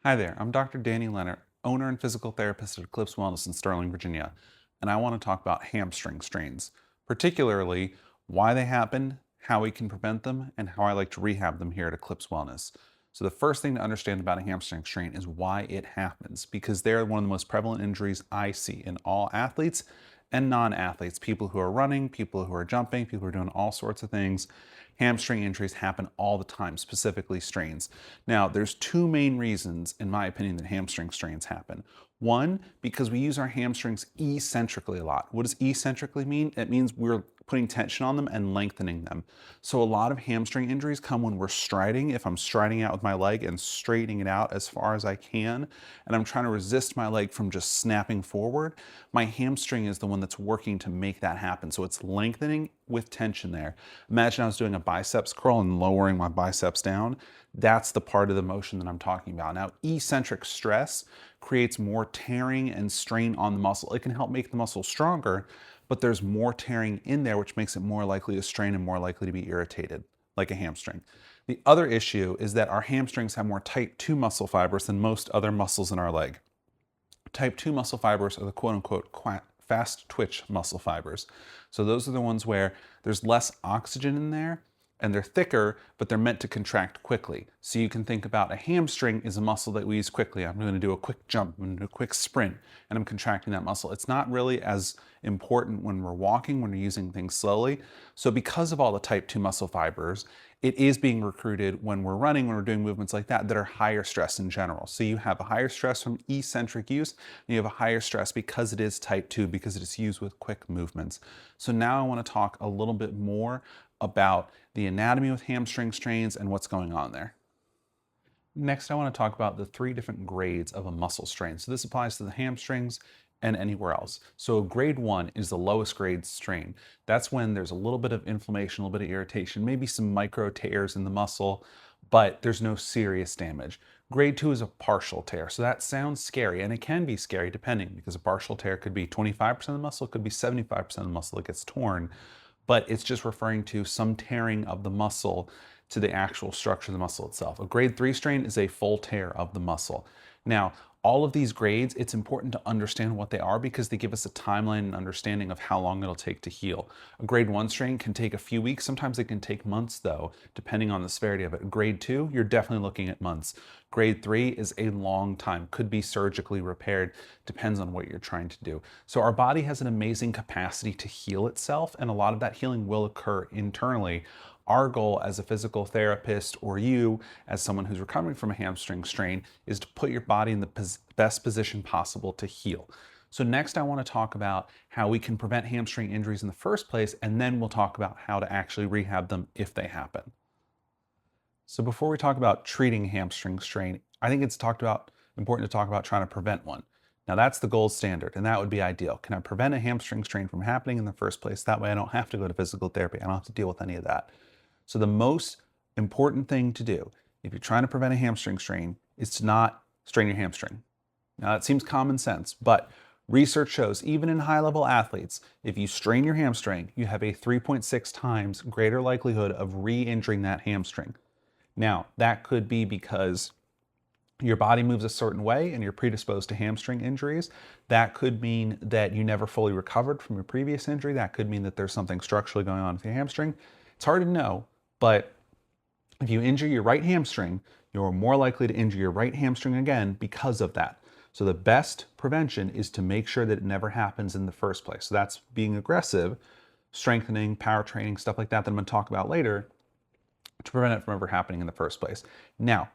Hi there, I'm Dr. Danny Lehnert, owner and physical therapist at Eclipse Wellness in Sterling, Virginia, and I want to talk about hamstring strains, particularly why they happen, how we can prevent them, and how I like to rehab them here at Eclipse Wellness. So the first thing to understand about a hamstring strain is why it happens, because they're one of the most prevalent injuries I see in all athletes and non-athletes, people who are running, people who are jumping, people who are doing all sorts of things. Hamstring injuries happen all the time, specifically strains. Now, there's two main reasons, in my opinion, that hamstring strains happen. One, because we use our hamstrings eccentrically a lot. What does eccentrically mean? It means we're putting tension on them and lengthening them. So a lot of hamstring injuries come when we're striding. If I'm striding out with my leg and straightening it out as far as I can, and I'm trying to resist my leg from just snapping forward, my hamstring is the one that's working to make that happen. So it's lengthening with tension there. Imagine I was doing a biceps curl and lowering my biceps down. That's the part of the motion that I'm talking about. Now, eccentric stress creates more tearing and strain on the muscle. It can help make the muscle stronger, but there's more tearing in there, which makes it more likely to strain and more likely to be irritated, like a hamstring. The other issue is that our hamstrings have more type 2 muscle fibers than most other muscles in our leg. Type 2 muscle fibers are the quote unquote fast twitch muscle fibers. So those are the ones where there's less oxygen in there and they're thicker, but they're meant to contract quickly. So you can think about a hamstring is a muscle that we use quickly. I'm going to do a quick jump, I'm going to do a quick sprint, and I'm contracting that muscle. It's not really as important when we're walking, when we're using things slowly. So because of all the type 2 muscle fibers, it is being recruited when we're running, when we're doing movements like that are higher stress in general. So you have a higher stress from eccentric use, and you have a higher stress because it is type 2, because it is used with quick movements. So now I want to talk a little bit more about the anatomy with hamstring strains and what's going on there. Next, I want to talk about the three different grades of a muscle strain. So this applies to the hamstrings and anywhere else. So grade 1 is the lowest grade strain. That's when there's a little bit of inflammation, a little bit of irritation, maybe some micro tears in the muscle, but there's no serious damage. Grade 2 is a partial tear. So that sounds scary, and it can be scary depending, because a partial tear could be 25% of the muscle, it could be 75% of the muscle that gets torn, but it's just referring to some tearing of the muscle to the actual structure of the muscle itself. A grade 3 strain is a full tear of the muscle. Now, all of these grades, it's important to understand what they are because they give us a timeline and understanding of how long it'll take to heal. A grade 1 strain can take a few weeks. Sometimes it can take months though, depending on the severity of it. Grade 2, you're definitely looking at months. Grade 3 is a long time, could be surgically repaired, depends on what you're trying to do. So our body has an amazing capacity to heal itself, and a lot of that healing will occur internally. Our goal as a physical therapist, or you as someone who's recovering from a hamstring strain, is to put your body in the best position possible to heal. So next I want to talk about how we can prevent hamstring injuries in the first place, and then we'll talk about how to actually rehab them if they happen. So before we talk about treating hamstring strain, I think it's important to talk about trying to prevent one. Now that's the gold standard, and that would be ideal. Can I prevent a hamstring strain from happening in the first place? That way I don't have to go to physical therapy. I don't have to deal with any of that. So the most important thing to do if you're trying to prevent a hamstring strain is to not strain your hamstring. Now that seems common sense, but research shows even in high-level athletes, if you strain your hamstring, you have a 3.6 times greater likelihood of re-injuring that hamstring. Now, that could be because your body moves a certain way and you're predisposed to hamstring injuries. That could mean that you never fully recovered from your previous injury. That could mean that there's something structurally going on with your hamstring. It's hard to know, but if you injure your right hamstring, you're more likely to injure your right hamstring again because of that. So the best prevention is to make sure that it never happens in the first place. So that's being aggressive, strengthening, power training, stuff like that I'm going to talk about later, to prevent it from ever happening in the first place. Now,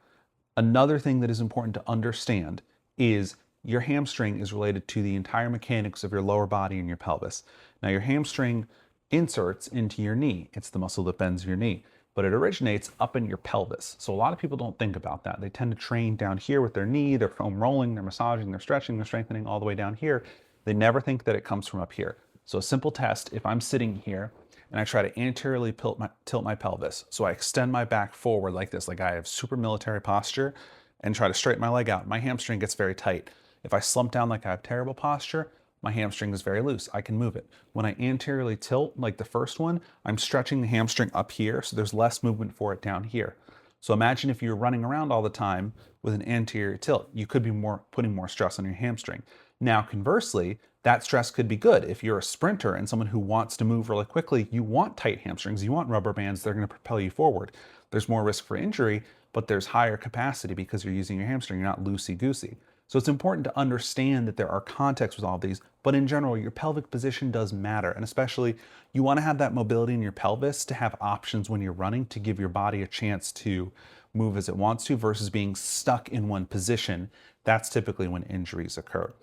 another thing that is important to understand is your hamstring is related to the entire mechanics of your lower body and your pelvis. Now, your hamstring inserts into your knee. It's the muscle that bends your knee, but it originates up in your pelvis. So a lot of people don't think about that. They tend to train down here with their knee, they're foam rolling, they're massaging, they're stretching, they're strengthening all the way down here. They never think that it comes from up here. So a simple test, if I'm sitting here and I try to anteriorly tilt my pelvis, so I extend my back forward like this, like I have super military posture, and try to straighten my leg out, my hamstring gets very tight. If I slump down like I have terrible posture, my hamstring is very loose. I can move it. When I anteriorly tilt, like the first one, I'm stretching the hamstring up here, so there's less movement for it down here. So imagine if you're running around all the time with an anterior tilt, you could be putting more stress on your hamstring. Now, conversely, that stress could be good. If you're a sprinter and someone who wants to move really quickly, you want tight hamstrings, you want rubber bands, they're going to propel you forward. There's more risk for injury, but there's higher capacity because you're using your hamstring, you're not loosey-goosey. So it's important to understand that there are contexts with all of these, but in general, your pelvic position does matter. And especially, you want to have that mobility in your pelvis to have options when you're running to give your body a chance to move as it wants to versus being stuck in one position. That's typically when injuries occur.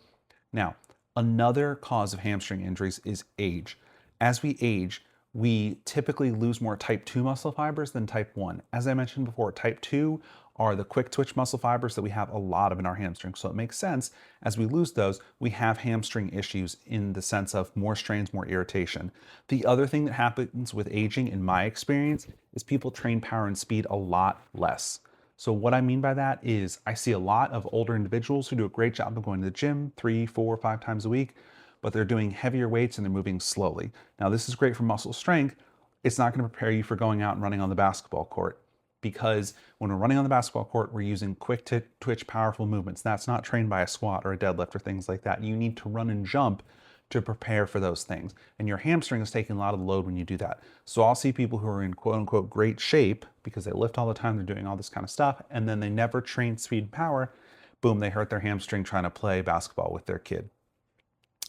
Now, another cause of hamstring injuries is age. As we age, we typically lose more type 2 muscle fibers than type 1. As I mentioned before, type 2 are the quick twitch muscle fibers that we have a lot of in our hamstrings. So it makes sense as we lose those, we have hamstring issues in the sense of more strains, more irritation. The other thing that happens with aging, in my experience, is people train power and speed a lot less. So what I mean by that is I see a lot of older individuals who do a great job of going to the gym 3, 4, 5 times a week, but they're doing heavier weights and they're moving slowly. Now, this is great for muscle strength. It's not going to prepare you for going out and running on the basketball court, because when we're running on the basketball court, we're using quick twitch, powerful movements. That's not trained by a squat or a deadlift or things like that. You need to run and jump to prepare for those things. And your hamstring is taking a lot of the load when you do that. So I'll see people who are in quote unquote great shape because they lift all the time, they're doing all this kind of stuff, and then they never train speed and power. Boom, they hurt their hamstring trying to play basketball with their kid.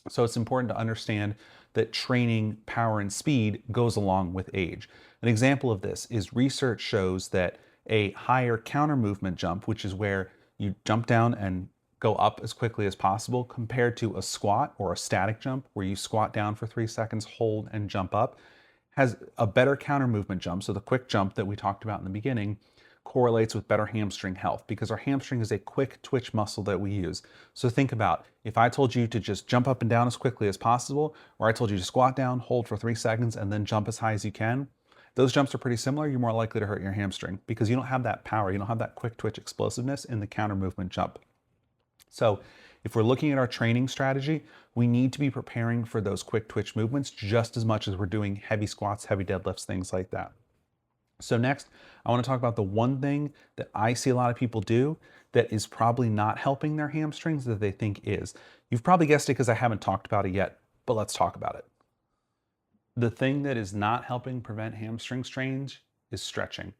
So it's important to understand that training power and speed goes along with age. An example of this is research shows that a higher counter movement jump, which is where you jump down and go up as quickly as possible, compared to a squat or a static jump where you squat down for 3 seconds, hold and jump up, has a better counter movement jump. So the quick jump that we talked about in the beginning correlates with better hamstring health because our hamstring is a quick twitch muscle that we use. So think about if I told you to just jump up and down as quickly as possible, or I told you to squat down, hold for 3 seconds, and then jump as high as you can. Those jumps are pretty similar. You're more likely to hurt your hamstring because you don't have that power. You don't have that quick twitch explosiveness in the counter movement jump. So if we're looking at our training strategy, we need to be preparing for those quick twitch movements just as much as we're doing heavy squats, heavy deadlifts, things like that. So next, I want to talk about the one thing that I see a lot of people do that is probably not helping their hamstrings that they think is. You've probably guessed it because I haven't talked about it yet, but let's talk about it. The thing that is not helping prevent hamstring strains is stretching.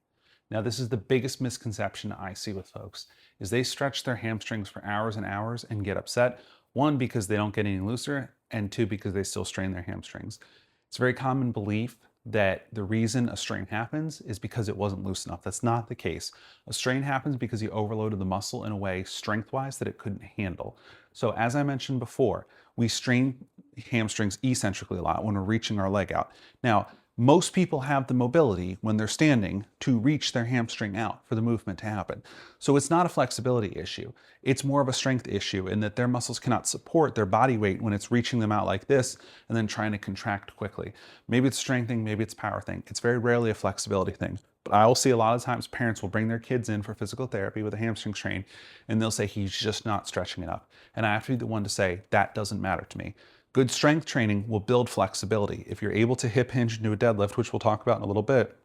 Now, this is the biggest misconception I see with folks, is they stretch their hamstrings for hours and hours and get upset. One, because they don't get any looser, and two, because they still strain their hamstrings. It's a very common belief that the reason a strain happens is because it wasn't loose enough. That's not the case. A strain happens because you overloaded the muscle in a way strength-wise that it couldn't handle. So as I mentioned before, we strain hamstrings eccentrically a lot when we're reaching our leg out. Now, most people have the mobility when they're standing to reach their hamstring out for the movement to happen. So it's not a flexibility issue. It's more of a strength issue in that their muscles cannot support their body weight when it's reaching them out like this and then trying to contract quickly. Maybe it's a strength thing, maybe it's a power thing. It's very rarely a flexibility thing. But I will see a lot of times parents will bring their kids in for physical therapy with a hamstring strain and they'll say he's just not stretching enough. And I have to be the one to say that doesn't matter to me. Good strength training will build flexibility. If you're able to hip hinge and do a deadlift, which we'll talk about in a little bit,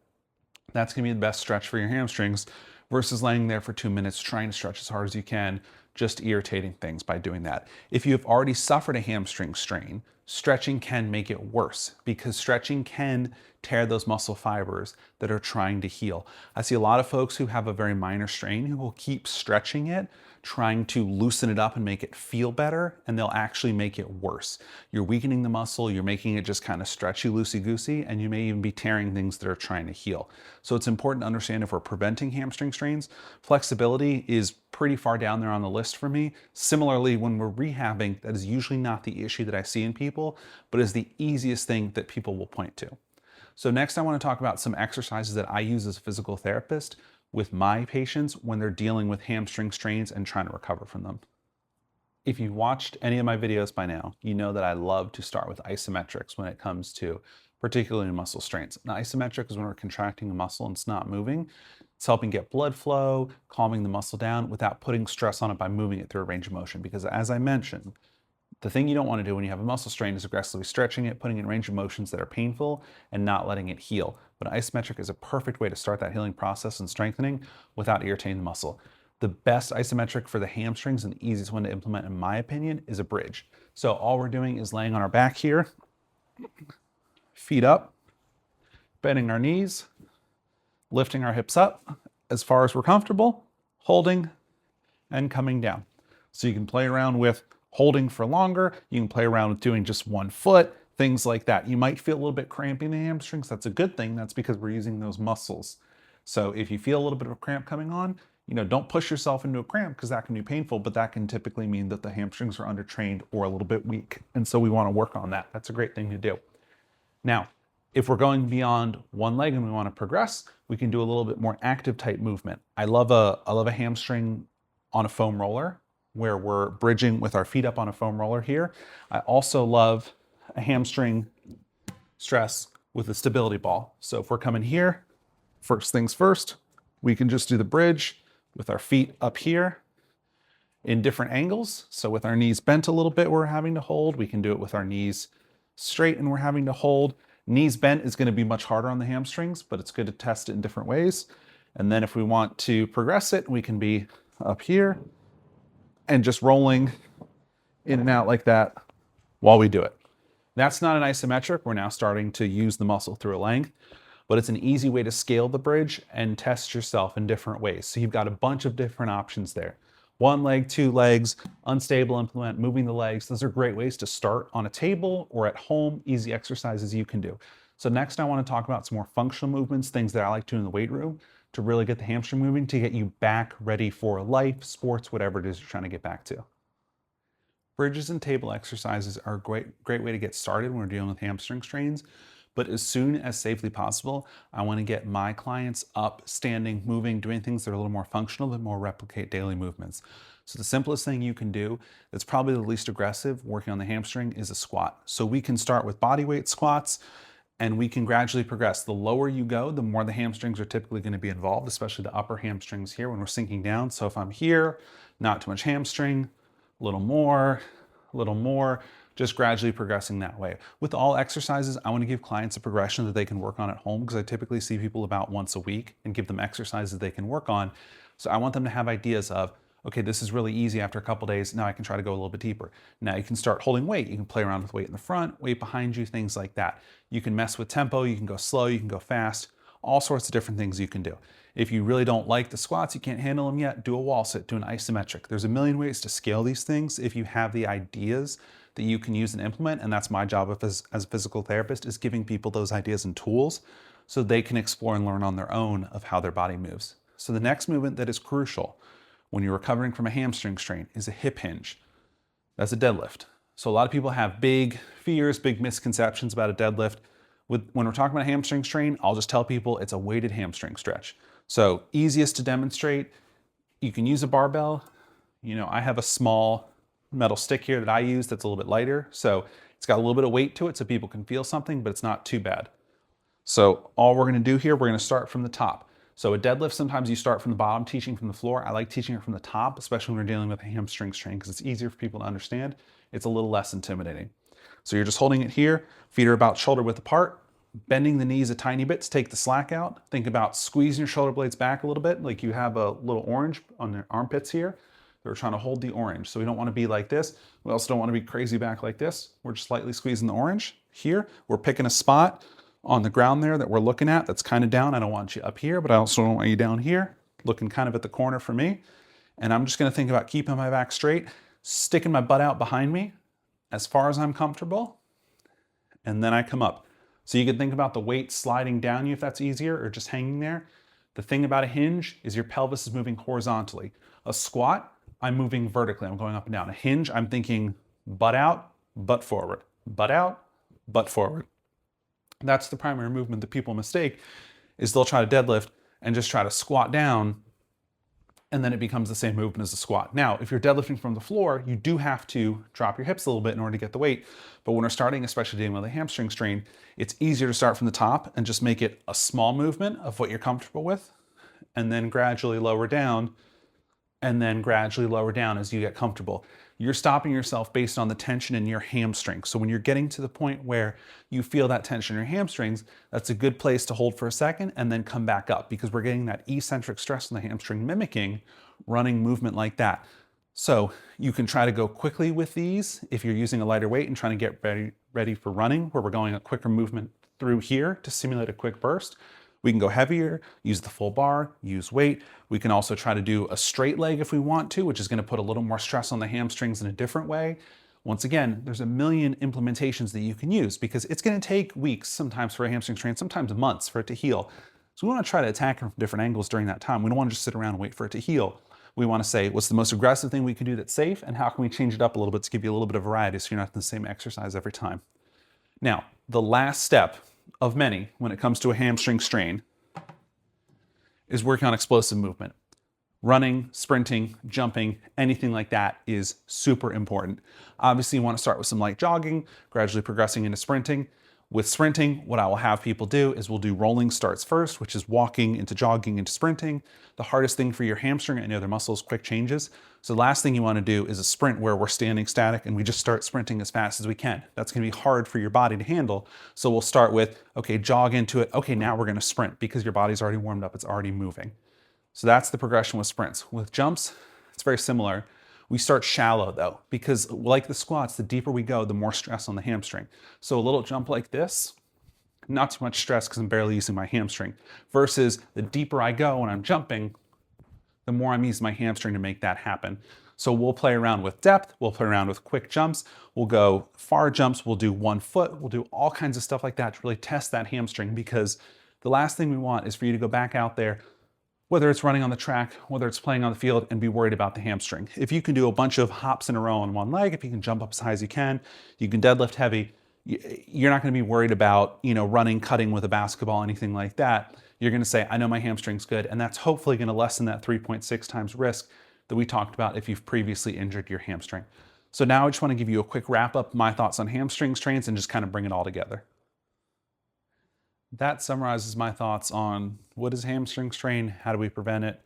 that's going to be the best stretch for your hamstrings versus laying there for 2 minutes trying to stretch as hard as you can, just irritating things by doing that. If you have already suffered a hamstring strain, stretching can make it worse because stretching can tear those muscle fibers that are trying to heal. I see a lot of folks who have a very minor strain who will keep stretching it, trying to loosen it up and make it feel better, and they'll actually make it worse. You're weakening the muscle, you're making it just kind of stretchy, loosey-goosey, and you may even be tearing things that are trying to heal. So it's important to understand if we're preventing hamstring strains, flexibility is pretty far down there on the list for me. Similarly, when we're rehabbing, that is usually not the issue that I see in people, but is the easiest thing that people will point to. So next I want to talk about some exercises that I use as a physical therapist with my patients when they're dealing with hamstring strains and trying to recover from them. If you've watched any of my videos by now, you know that I love to start with isometrics when it comes to particularly muscle strains. Now, isometric is when we're contracting a muscle and it's not moving. It's helping get blood flow, calming the muscle down without putting stress on it by moving it through a range of motion. Because as I mentioned, The thing you don't want to do when you have a muscle strain is aggressively stretching it, putting it in range of motions that are painful, and not letting it heal. But isometric is a perfect way to start that healing process and strengthening without irritating the muscle. The best isometric for the hamstrings and the easiest one to implement, in my opinion, is a bridge. So all we're doing is laying on our back here, feet up, bending our knees, lifting our hips up as far as we're comfortable, holding and coming down. So you can play around with holding for longer. You can play around with doing just one foot, things like that. You might feel a little bit crampy in the hamstrings. That's a good thing. That's because we're using those muscles. So if you feel a little bit of a cramp coming on, don't push yourself into a cramp because that can be painful, but that can typically mean that the hamstrings are undertrained or a little bit weak. And so we want to work on that. That's a great thing to do. Now, if we're going beyond one leg and we want to progress, we can do a little bit more active type movement. I love a hamstring on a foam roller where we're bridging with our feet up on a foam roller here. I also love a hamstring stress with a stability ball. So if we're coming here, first things first, we can just do the bridge with our feet up here in different angles. So with our knees bent a little bit, we're having to hold. We can do it with our knees straight and we're having to hold. Knees bent is going to be much harder on the hamstrings, but it's good to test it in different ways. And then if we want to progress it, we can be up here and just rolling in and out like that while we do it. That's not an isometric. We're now starting to use the muscle through a length, but it's an easy way to scale the bridge and test yourself in different ways. So you've got a bunch of different options there. One leg, two legs, unstable implement, moving the legs. Those are great ways to start on a table or at home, easy exercises you can do. So next I want to talk about some more functional movements, things that I like to do in the weight room to really get the hamstring moving, to get you back ready for life, sports, whatever it is you're trying to get back to. Bridges and table exercises are a great way to get started when we're dealing with hamstring strains. But as soon as safely possible, I want to get my clients up, standing, moving, doing things that are a little more functional, that more replicate daily movements. So the simplest thing you can do that's probably the least aggressive working on the hamstring is a squat. So we can start with body weight squats and we can gradually progress. The lower you go, the more the hamstrings are typically going to be involved, especially the upper hamstrings here when we're sinking down. So if I'm here, not too much hamstring, a little more, just gradually progressing that way. With all exercises, I want to give clients a progression that they can work on at home because I typically see people about once a week and give them exercises they can work on. So I want them to have ideas of, okay, this is really easy after a couple days. Now I can try to go a little bit deeper. Now you can start holding weight. You can play around with weight in the front, weight behind you, things like that. You can mess with tempo. You can go slow. You can go fast. All sorts of different things you can do. If you really don't like the squats, you can't handle them yet, do a wall sit, do an isometric. There's a million ways to scale these things if you have the ideas that you can use and implement, and that's my job as a physical therapist, is giving people those ideas and tools so they can explore and learn on their own of how their body moves. So the next movement that is crucial when you're recovering from a hamstring strain is a hip hinge. That's a deadlift. So a lot of people have big fears, big misconceptions about a deadlift. When we're talking about a hamstring strain, I'll just tell people it's a weighted hamstring stretch. So easiest to demonstrate, you can use a barbell. I have a small metal stick here that I use that's a little bit lighter. So it's got a little bit of weight to it so people can feel something, but it's not too bad. So all we're gonna do here, we're gonna start from the top. So a deadlift, sometimes you start from the bottom, teaching from the floor. I like teaching it from the top, especially when we're dealing with a hamstring strain because it's easier for people to understand. It's a little less intimidating. So you're just holding it here, feet are about shoulder width apart, bending the knees a tiny bit to take the slack out. Think about squeezing your shoulder blades back a little bit, like you have a little orange on the armpits here. We're trying to hold the orange. So we don't want to be like this. We also don't want to be crazy back like this. We're just slightly squeezing the orange here. We're picking a spot on the ground there that we're looking at that's kind of down. I don't want you up here, but I also don't want you down here, looking kind of at the corner for me. And I'm just going to think about keeping my back straight, sticking my butt out behind me as far as I'm comfortable. And then I come up. So you can think about the weight sliding down you if that's easier, or just hanging there. The thing about a hinge is your pelvis is moving horizontally. A squat, I'm moving vertically. I'm going up and down. A hinge, I'm thinking butt out, butt forward. Butt out, butt forward. That's the primary movement that people mistake, is they'll try to deadlift and just try to squat down, and then it becomes the same movement as a squat. Now, if you're deadlifting from the floor, you do have to drop your hips a little bit in order to get the weight. But when we're starting, especially dealing with a hamstring strain, it's easier to start from the top and just make it a small movement of what you're comfortable with, and then gradually lower down, and then gradually lower down as you get comfortable. You're stopping yourself based on the tension in your hamstrings. So when you're getting to the point where you feel that tension in your hamstrings, that's a good place to hold for a second and then come back up, because we're getting that eccentric stress in the hamstring mimicking running movement like that. So you can try to go quickly with these if you're using a lighter weight and trying to get ready for running, where we're going a quicker movement through here to simulate a quick burst. We can go heavier, use the full bar, use weight. We can also try to do a straight leg if we want to, which is going to put a little more stress on the hamstrings in a different way. Once again, there's a million implementations that you can use, because it's going to take weeks sometimes for a hamstring strain, sometimes months for it to heal. So we want to try to attack it from different angles during that time. We don't want to just sit around and wait for it to heal. We want to say, what's the most aggressive thing we can do that's safe, and how can we change it up a little bit to give you a little bit of variety so you're not in the same exercise every time. Now, the last step of many when it comes to a hamstring strain is working on explosive movement. Running, sprinting, jumping, anything like that is super important. Obviously, you want to start with some light jogging, gradually progressing into sprinting. With sprinting, what I will have people do is we'll do rolling starts first, which is walking into jogging into sprinting. The hardest thing for your hamstring and other muscles, quick changes. So the last thing you want to do is a sprint where we're standing static and we just start sprinting as fast as we can. That's going to be hard for your body to handle. So we'll start with, okay, jog into it. Okay, now we're going to sprint, because your body's already warmed up. It's already moving. So that's the progression with sprints. With jumps, it's very similar. We start shallow though, because like the squats, the deeper we go, the more stress on the hamstring. So a little jump like this, not too much stress because I'm barely using my hamstring, versus the deeper I go when I'm jumping, the more I'm using my hamstring to make that happen. So we'll play around with depth, we'll play around with quick jumps, we'll go far jumps, we'll do 1 foot, we'll do all kinds of stuff like that to really test that hamstring, because the last thing we want is for you to go back out there, whether it's running on the track, whether it's playing on the field, and be worried about the hamstring. If you can do a bunch of hops in a row on one leg, if you can jump up as high as you can deadlift heavy, you're not going to be worried about, running, cutting with a basketball, anything like that. You're going to say, I know my hamstring's good, and that's hopefully going to lessen that 3.6 times risk that we talked about if you've previously injured your hamstring. So now I just want to give you a quick wrap up, my thoughts on hamstring strains, and just kind of bring it all together. That summarizes my thoughts on what is hamstring strain, how do we prevent it,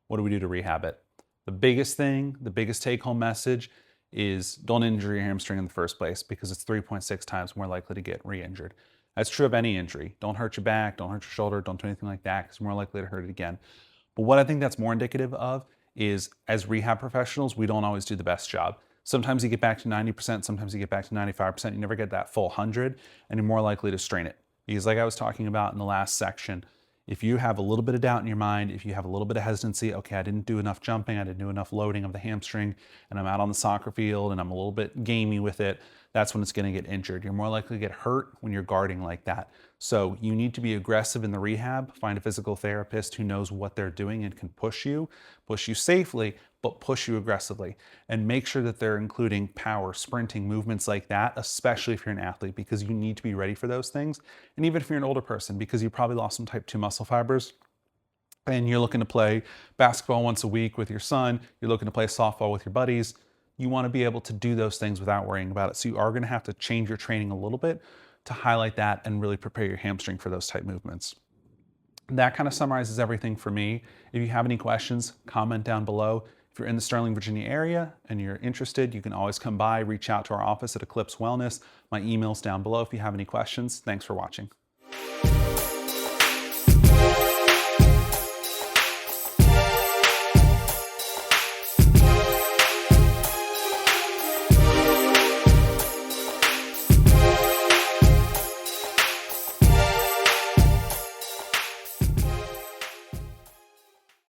what do we do to rehab it. The biggest thing, the biggest take-home message is don't injure your hamstring in the first place, because it's 3.6 times more likely to get re-injured. That's true of any injury. Don't hurt your back, don't hurt your shoulder, don't do anything like that, because you're more likely to hurt it again. But what I think that's more indicative of is, as rehab professionals, we don't always do the best job. Sometimes you get back to 90%, sometimes you get back to 95%, you never get that full 100, and you're more likely to strain it. Because like I was talking about in the last section, if you have a little bit of doubt in your mind, if you have a little bit of hesitancy, okay, I didn't do enough jumping, I didn't do enough loading of the hamstring, and I'm out on the soccer field and I'm a little bit gamey with it, that's when it's going to get injured. You're more likely to get hurt when you're guarding like that. So you need to be aggressive in the rehab, find a physical therapist who knows what they're doing and can push you safely, but push you aggressively. And make sure that they're including power, sprinting, movements like that, especially if you're an athlete, because you need to be ready for those things. And even if you're an older person, because you probably lost some type 2 muscle fibers, and you're looking to play basketball once a week with your son, you're looking to play softball with your buddies, you want to be able to do those things without worrying about it. So you are going to have to change your training a little bit to highlight that and really prepare your hamstring for those type movements. That kind of summarizes everything for me. If you have any questions, comment down below. If you're in the Sterling, Virginia area and you're interested, you can always come by, reach out to our office at Eclipse Wellness. My email's down below if you have any questions. Thanks for watching.